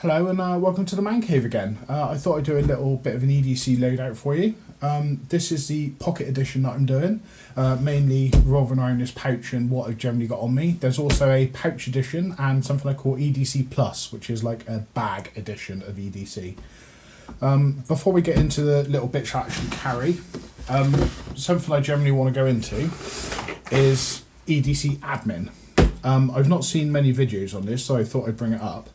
Hello and welcome to the Man Cave again. I thought I'd do a little bit of an EDC loadout for you. This is the pocket edition that I'm doing, mainly revolving around this pouch and what I've generally got on me. There's also a pouch edition and something I call EDC Plus, which is like a bag edition of EDC. Before we get into the little bits I actually carry, something I generally want to go into is EDC admin. I've not seen many videos on this, so I thought I'd bring it up.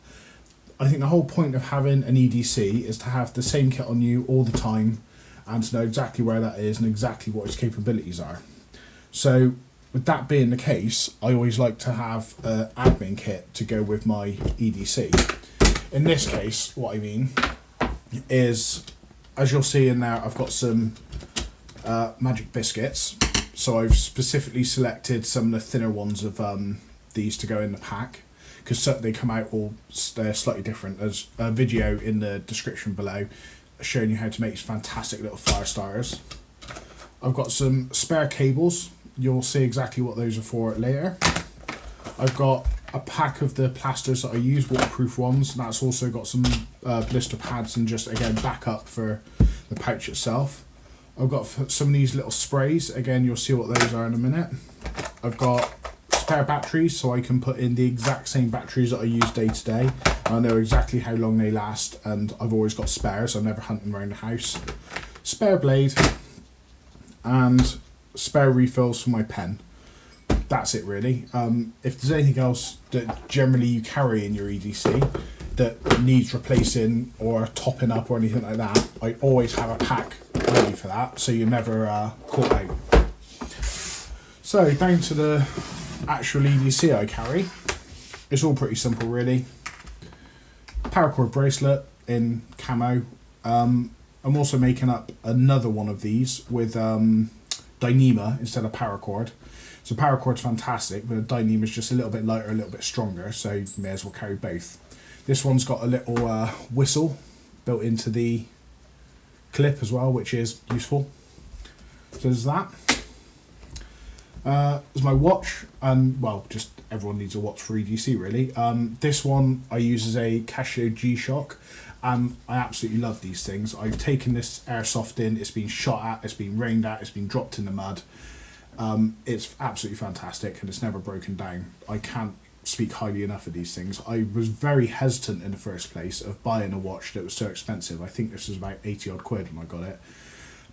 I think the whole point of having an EDC is to have the same kit on you all the time and to know exactly where that is and exactly what its capabilities are. So with that being the case, I always like to have an admin kit to go with my EDC. In this case, what I mean is, as you'll see in there, I've got some magic biscuits. So I've specifically selected some of the thinner ones of these to go in the pack, because they come out all slightly different. There's a video in the description below showing you how to make fantastic little fire starters. I've got some spare cables. You'll see exactly what those are for later. I've got a pack of the plasters that I use, waterproof ones. That's also got some blister pads and just, again, backup for the pouch itself. I've got some of these little sprays. Again, you'll see what those are in a minute. I've got spare batteries, so I can put in the exact same batteries that I use day to day. I know exactly how long they last, and I've always got spares. I'm never hunting around the house. Spare blade and spare refills for my pen. That's it really. If there's anything else that generally you carry in your EDC that needs replacing or topping up or anything like that, I always have a pack ready for that, so you're never caught out. So down to the actual EDC I carry. It's all pretty simple really. Paracord bracelet in camo. I'm also making up another one of these with Dyneema instead of paracord. So paracord's fantastic, but Dyneema is just a little bit lighter, a little bit stronger, so you may as well carry both. This one's got a little whistle built into the clip as well, which is useful. So there's that. There's my watch, and well, just everyone needs a watch for EDC really. This one I use as a Casio G-Shock, and I absolutely love these things. I've taken this airsoft in, it's been shot at, it's been rained at, it's been dropped in the mud. It's absolutely fantastic and it's never broken down. I can't speak highly enough of these things. I was very hesitant in the first place of buying a watch that was so expensive. I think this was about 80 odd quid when I got it.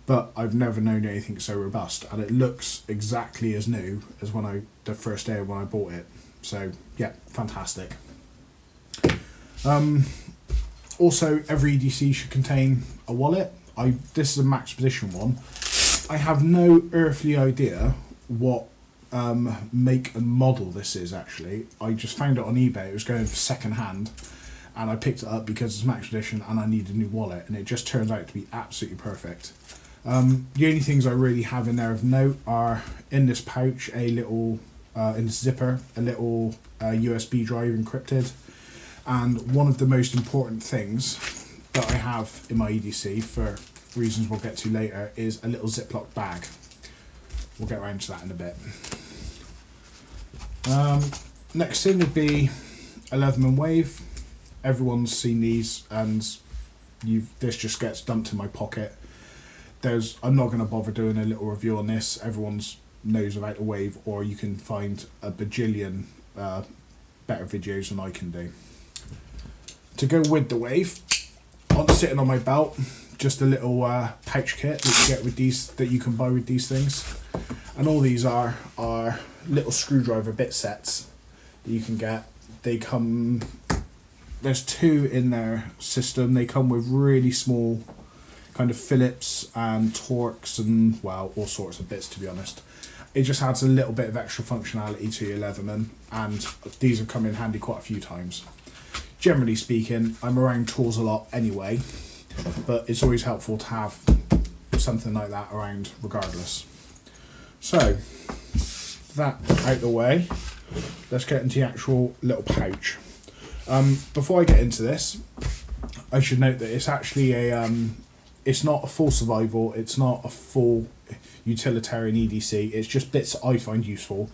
But I've never known anything so robust, and it looks exactly as new as the first day when I bought it. So yeah, fantastic. Also, every EDC should contain a wallet. This is a max position one. I have no earthly idea what make and model this is actually. I just found it on eBay. It was going for second hand, and I picked it up because it's max edition and I need a new wallet, and it just turns out to be absolutely perfect. The only things I really have in there of note are in this pouch a little, in the zipper, a little USB drive encrypted, and one of the most important things that I have in my EDC, for reasons we'll get to later, is a little Ziploc bag. We'll get around to that in a bit. Next thing would be a Leatherman Wave. Everyone's seen these, and this just gets dumped in my pocket. I'm not going to bother doing a little review on this. Everyone knows about the Wave, or you can find a bajillion better videos than I can do. To go with the Wave, sitting on my belt, just a little pouch kit that you get with these, that you can buy with these things, and all these are little screwdriver bit sets that you can get. They come. There's 2 in their system. They come with really small kind of Phillips and Torx and, well, all sorts of bits, to be honest. It just adds a little bit of extra functionality to your Leatherman, and these have come in handy quite a few times. Generally speaking, I'm around tools a lot anyway, but it's always helpful to have something like that around regardless. So, that out the way, let's get into the actual little pouch. Before I get into this, I should note that it's actually it's not a full survival, it's not a full utilitarian EDC, it's just bits that I find useful,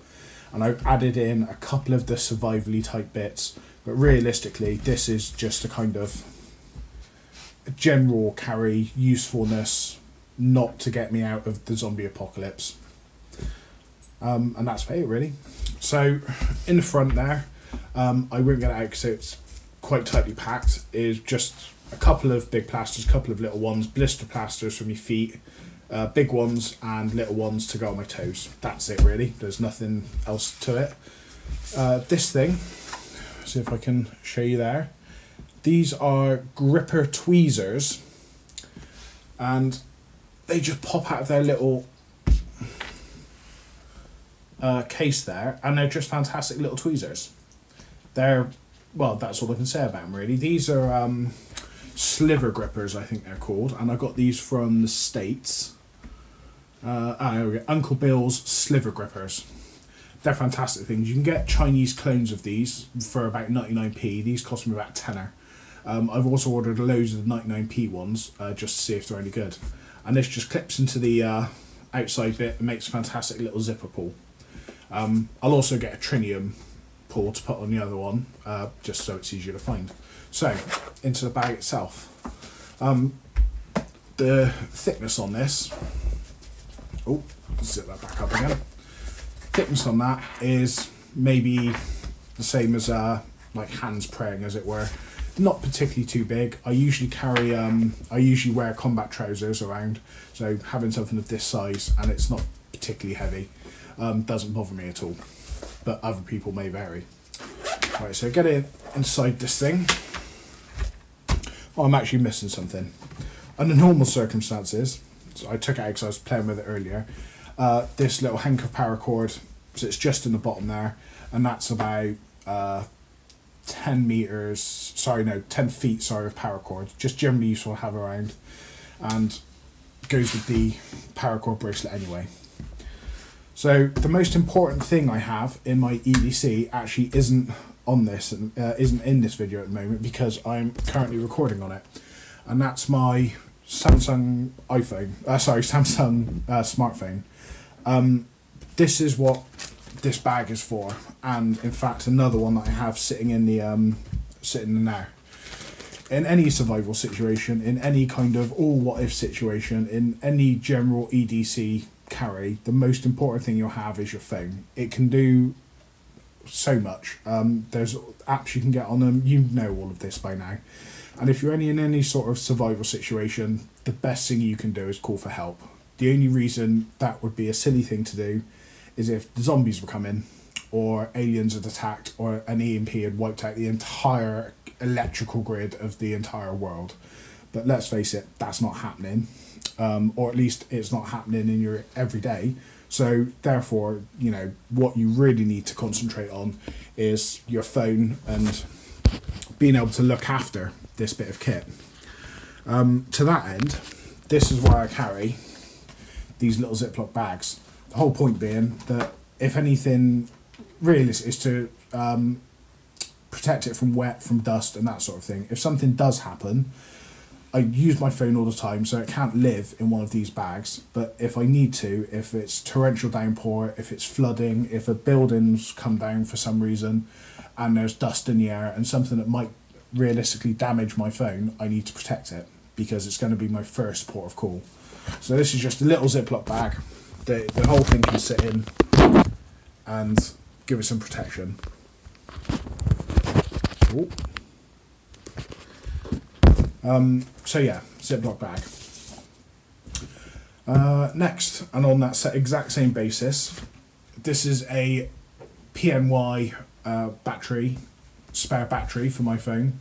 and I've added in a couple of the survivally type bits, but realistically this is just a kind of general carry usefulness, not to get me out of the zombie apocalypse. And that's about it really. So in the front there, I won't get it out because it's quite tightly packed, is just a couple of big plasters, a couple of little ones, blister plasters from your feet, big ones and little ones to go on my toes. That's it really, there's nothing else to it. This thing, see if I can show you there, these are gripper tweezers, and they just pop out of their little case there, and they're just fantastic little tweezers. They're, well, that's all I can say about them really. These are sliver grippers, I think they're called, and I got these from the States. Uncle Bill's sliver grippers. They're fantastic things. You can get Chinese clones of these for about 99p. These cost me about tenner. I've also ordered loads of the 99p ones just to see if they're any good. And this just clips into the outside bit and makes a fantastic little zipper pull. I'll also get a trinium pull to put on the other one, just so it's easier to find. So, into the bag itself. The thickness on this, oh, zip that back up again. Thickness on that is maybe the same as like hands praying, as it were. Not particularly too big. I usually carry, I usually wear combat trousers around, so having something of this size and it's not particularly heavy doesn't bother me at all, but other people may vary. Right, so get it inside this thing. Oh, I'm actually missing something. Under normal circumstances, so I took it out because I was playing with it earlier, this little handcuff paracord, so it's just in the bottom there, and that's about 10 meters, sorry, no, 10 feet, sorry, of paracord, just generally useful to have around, and goes with the paracord bracelet anyway. So the most important thing I have in my EDC actually isn't on this, and isn't in this video at the moment, because I'm currently recording on it, and that's my Samsung smartphone. This is what this bag is for, and in fact another one that I have sitting in the sitting in there. In any survival situation, in any kind of all what if situation, in any general EDC carry, the most important thing you'll have is your phone. It can do so much. There's apps you can get on them, you know all of this by now, and if you're in any sort of survival situation, the best thing you can do is call for help. The only reason that would be a silly thing to do is if the zombies were coming, or aliens had attacked, or an EMP had wiped out the entire electrical grid of the entire world. But let's face it, that's not happening, or at least it's not happening in your everyday. So therefore, you know, what you really need to concentrate on is your phone and being able to look after this bit of kit. To that end, this is why I carry these little Ziploc bags. The whole point being that if anything really is to protect it from wet, from dust and that sort of thing. If something does happen, I use my phone all the time, so it can't live in one of these bags, but if I need to, if it's torrential downpour, if it's flooding, if a building's come down for some reason and there's dust in the air and something that might realistically damage my phone, I need to protect it because it's going to be my first port of call. So this is just a little Ziploc bag. The whole thing can sit in and give it some protection. Ooh. So yeah, Ziploc bag. Next, and on that exact same basis, this is a PNY battery, spare battery for my phone.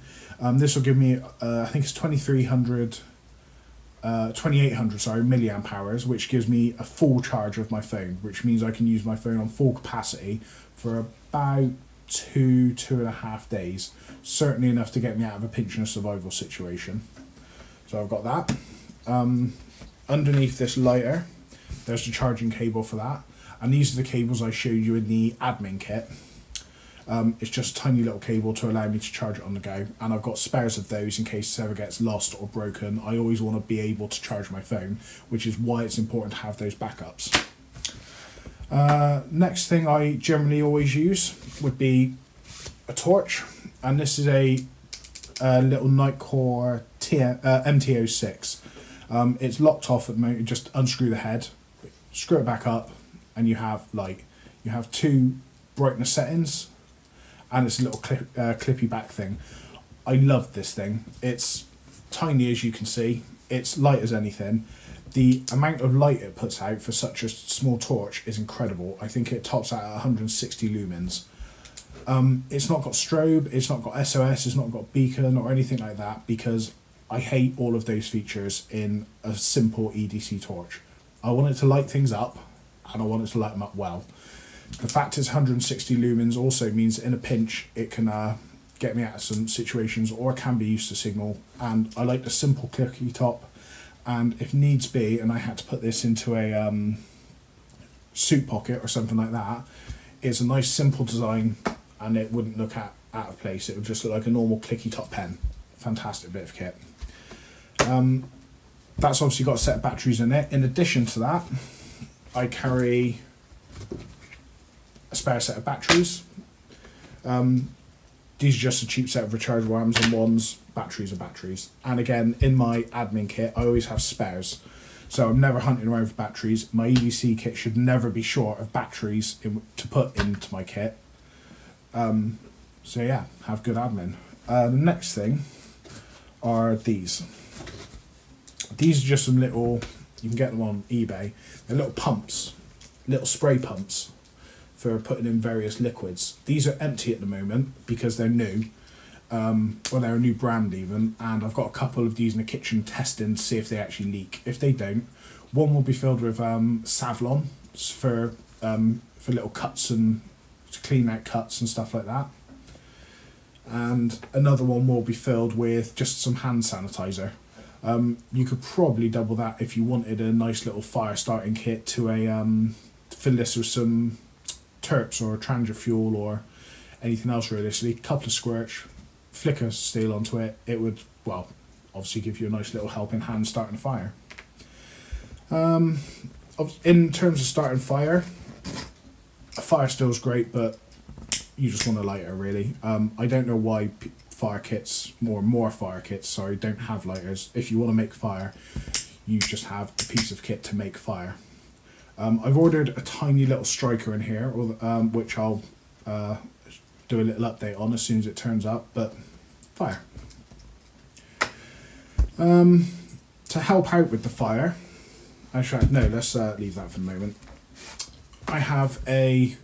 This will give me, I think it's 2800 milliamp hours, which gives me a full charge of my phone, which means I can use my phone on full capacity for about 2.5 days, certainly enough to get me out of a pinch in a survival situation. So I've got that. Underneath this lighter, there's the charging cable for that, and these are the cables I showed you in the admin kit. It's just a tiny little cable to allow me to charge it on the go, and I've got spares of those in case it ever gets lost or broken. I always want to be able to charge my phone, which is why it's important to have those backups. Next thing I generally always use would be a torch, and this is a little Nightcore MT06. It's locked off at the moment. You just unscrew the head, screw it back up, and you have light. You have two brightness settings, and it's a little clippy back thing. I love this thing. It's tiny, as you can see. It's light as anything. The amount of light it puts out for such a small torch is incredible. I think it tops out at 160 lumens. It's not got strobe, it's not got SOS, it's not got beacon or anything like that, because I hate all of those features in a simple EDC torch. I want it to light things up, and I want it to light them up well. The fact it's 160 lumens also means in a pinch it can get me out of some situations, or it can be used to signal, and I like the simple clicky top. And if needs be, and I had to put this into a suit pocket or something like that, it's a nice simple design, and it wouldn't look out of place. It would just look like a normal clicky top pen. Fantastic bit of kit. That's obviously got a set of batteries in it. In addition to that, I carry a spare set of batteries. These are just a cheap set of rechargeable Amazon ones. Batteries are batteries. And again, in my admin kit, I always have spares. So I'm never hunting around for batteries. My EDC kit should never be short of batteries to put into my kit. So yeah, have good admin. The next thing are these. These are just some little, you can get them on eBay. They're little pumps, little spray pumps for putting in various liquids. These are empty at the moment because they're new. Well, they're a new brand even, and I've got a couple of these in the kitchen testing to see if they actually leak. If they don't, one will be filled with Savlon for little cuts and to clean out cuts and stuff like that. And another one will be filled with just some hand sanitizer. You could probably double that if you wanted a nice little fire starting kit to fill this with some terps or Trangia fuel or anything else realistically. A couple of squirts, flicker steel onto it. It would, well, obviously give you a nice little helping hand starting a fire. In terms of starting fire, a fire still is great, but you just want a lighter really. I don't know why more fire kits, sorry, don't have lighters. If you want to make fire, you just have a piece of kit to make fire. I've ordered a tiny little striker in here, which I'll do a little update on as soon as it turns up, but fire. To help out with the fire, actually, no, let's leave that for the moment. I have I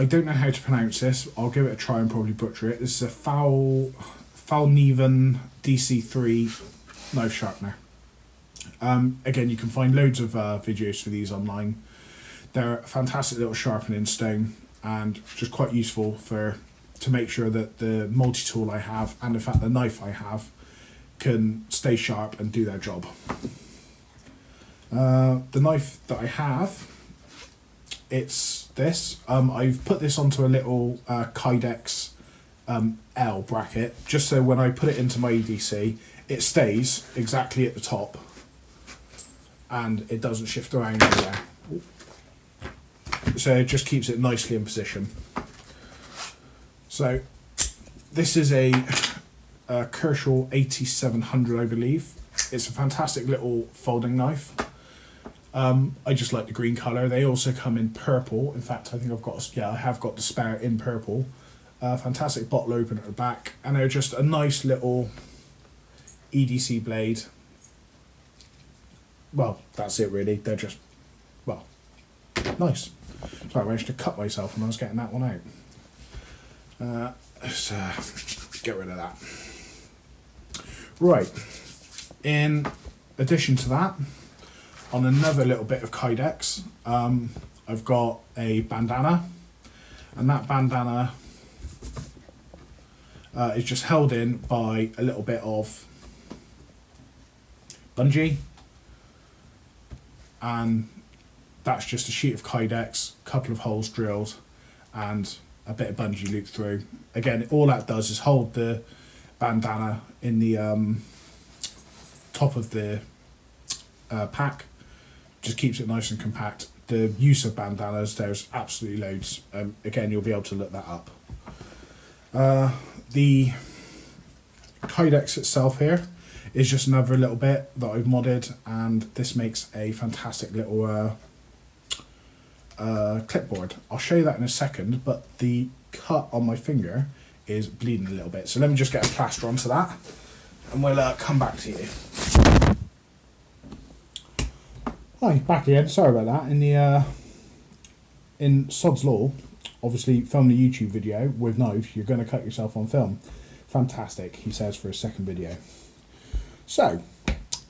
don't know how to pronounce this. I'll give it a try and probably butcher it. This is a Falneven DC3 knife sharpener. Again, you can find loads of videos for these online. They're a fantastic little sharpening stone and just quite useful to make sure that the multi-tool I have and in fact the knife I have can stay sharp and do their job. The knife that I have, it's this. I've put this onto a little Kydex L bracket just so when I put it into my EDC it stays exactly at the top and it doesn't shift around anywhere. So it just keeps it nicely in position. So this is a Kershaw 8700, I believe. It's a fantastic little folding knife. I just like the green colour. They also come in purple. In fact, I think I have got the spare in purple. Fantastic bottle opener at the back, and they're just a nice little EDC blade. Well, that's it really. They're just, well, nice. Sorry, I managed to cut myself when I was getting that one out. Let's get rid of that. Right. In addition to that, on another little bit of Kydex, I've got a bandana, and that bandana is just held in by a little bit of bungee, and that's just a sheet of Kydex, a couple of holes drilled, and a bit of bungee looped through. Again, all that does is hold the bandana in the top of the pack, just keeps it nice and compact. the use of bandanas, there's absolutely loads. Again, you'll be able to look that up. The Kydex itself here is just another little bit that I've modded, and this makes a fantastic little clipboard. I'll show you that in a second, but the cut on my finger is bleeding a little bit, so let me just get a plaster onto that and we'll come back to you. Hi, back again. Sorry about that. In Sod's Law, obviously filming a YouTube video with knives, you're going to cut yourself on film. Fantastic, he says for his second video. So,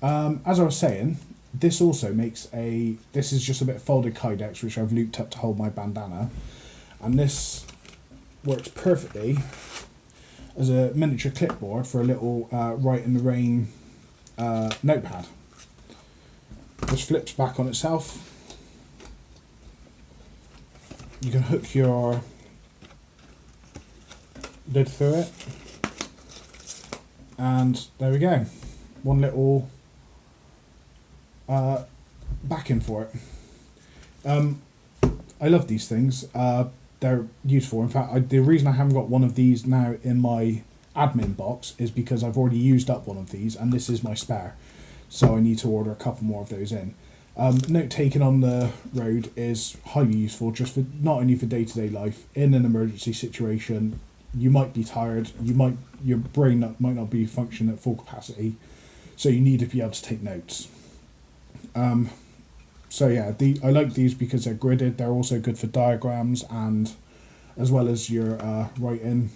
as I was saying, this also makes this is just a bit of folded Kydex which I've looped up to hold my bandana, and this works perfectly as a miniature clipboard for a little Write in the Rain notepad. Just flips back on itself. You can hook your lid through it, and there we go. One little backing for it. I love these things. They're useful. In fact, the reason I haven't got one of these now in my admin box is because I've already used up one of these, and this is my spare. So I need to order a couple more of those in. Note taking on the road is highly useful, just for not only for day-to-day life. In an emergency situation, you might be tired, your brain might not be functioning at full capacity, so you need to be able to take notes. So yeah, I like these because they're gridded. They're also good for diagrams, and as well as your writing.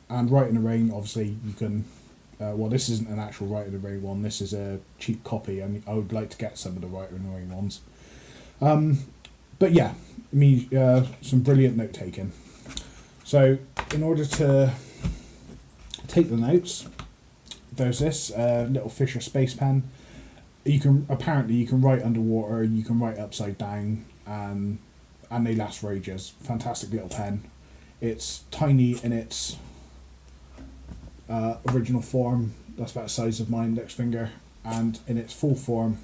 And Write in the Rain, obviously you can. Well, this isn't an actual Write in the Rain one. This is a cheap copy, and I would like to get some of the Write in the Rain ones. But yeah, some brilliant note taking. So in order to take the notes, there's this little Fisher space pen. You can write underwater, you can write upside down, and they last for ages. Fantastic little pen. It's tiny in its original form. That's about the size of my index finger, and in its full form,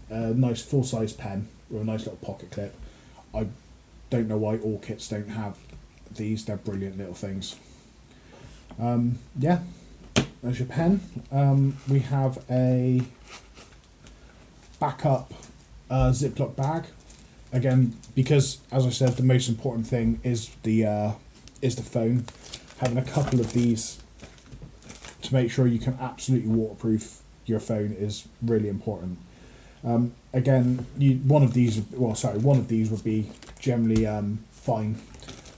a nice full-size pen with a nice little pocket clip. I don't know why all kits don't have these. They're brilliant little things. Yeah, there's your pen. We have a backup Ziploc bag. Again, because as I said, the most important thing is the phone. Having a couple of these to make sure you can absolutely waterproof your phone is really important. Again, one of these would be generally fine.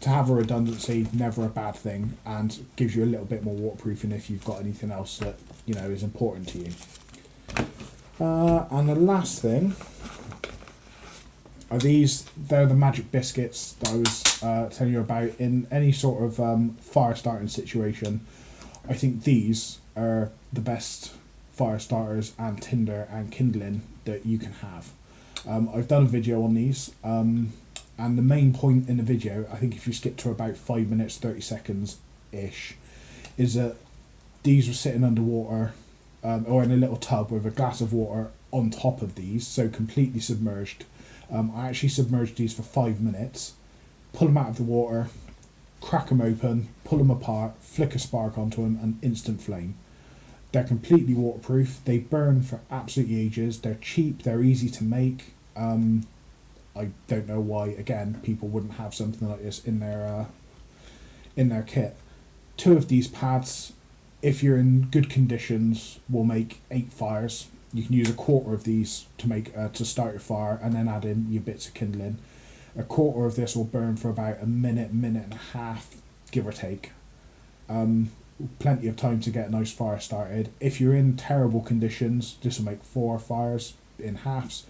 To have a redundancy, never a bad thing, and gives you a little bit more waterproofing if you've got anything else that is important to you. And the last thing are these. They're the magic biscuits that I was telling you about. In any sort of fire starting situation, I think these are the best fire starters and tinder and kindling that you can have. I've done a video on these, and the main point in the video, I think if you skip to about 5 minutes 30 seconds ish, is that these were sitting underwater or in a little tub with a glass of water on top of these, so completely submerged. I actually submerged these for 5 minutes, pull them out of the water, crack them open, pull them apart, flick a spark onto them, and instant flame. They're completely waterproof. They burn for absolutely ages. They're cheap. They're easy to make. I don't know why, again, people wouldn't have something like this in their kit. 2 of these pads, if you're in good conditions, will make 8 fires. You can use a quarter of these to make to start your fire, and then add in your bits of kindling. A quarter of this will burn for about a minute and a half, give or take. Plenty of time to get a nice fire started. If you're in terrible conditions, this will make 4 fires in halves.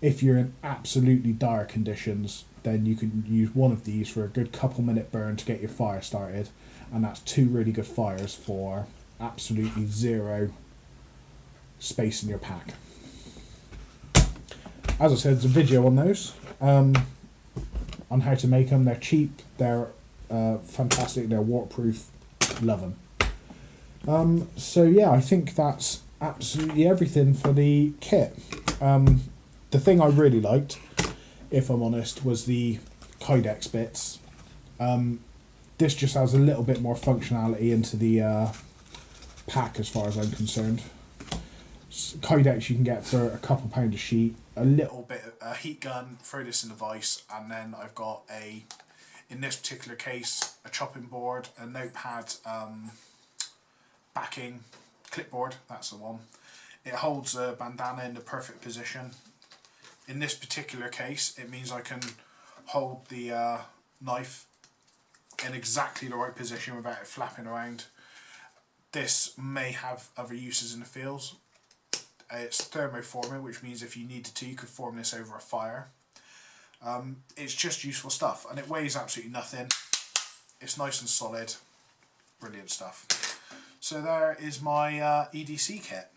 If you're in absolutely dire conditions, then you can use one of these for a good couple-minute burn to get your fire started, and that's 2 really good fires for absolutely 0 space in your pack. As I said, there's a video on those, on how to make them. They're cheap, they're fantastic, they're waterproof, love them. So yeah, I think that's absolutely everything for the kit. The thing I really liked, if I'm honest, was the Kydex bits. This just has a little bit more functionality into the pack as far as I'm concerned. Kydex you can get for a couple £1 a sheet, a little bit of a heat gun, throw this in the vise, and then I've got in this particular case, a chopping board, a notepad backing, clipboard, that's the one. It holds a bandana in the perfect position. In this particular case, it means I can hold the knife in exactly the right position without it flapping around. This may have other uses in the fields. It's thermoforming, which means if you needed to, you could form this over a fire. It's just useful stuff, and it weighs absolutely nothing. It's nice and solid. Brilliant stuff. So there is my EDC kit.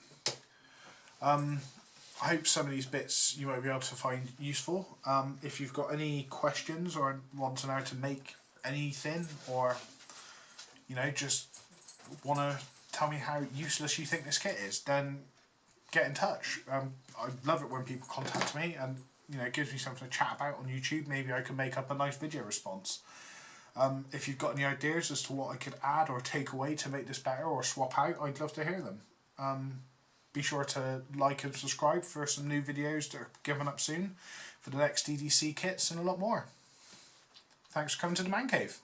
I hope some of these bits you might be able to find useful. If you've got any questions or want to know how to make anything, or just want to tell me how useless you think this kit is, then get in touch. I love it when people contact me, and it gives me something to chat about on YouTube. Maybe I can make up a nice video response. If you've got any ideas as to what I could add or take away to make this better or swap out, I'd love to hear them. Be sure to like and subscribe for some new videos that are given up soon for the next EDC kits and a lot more. Thanks for coming to the Man Cave.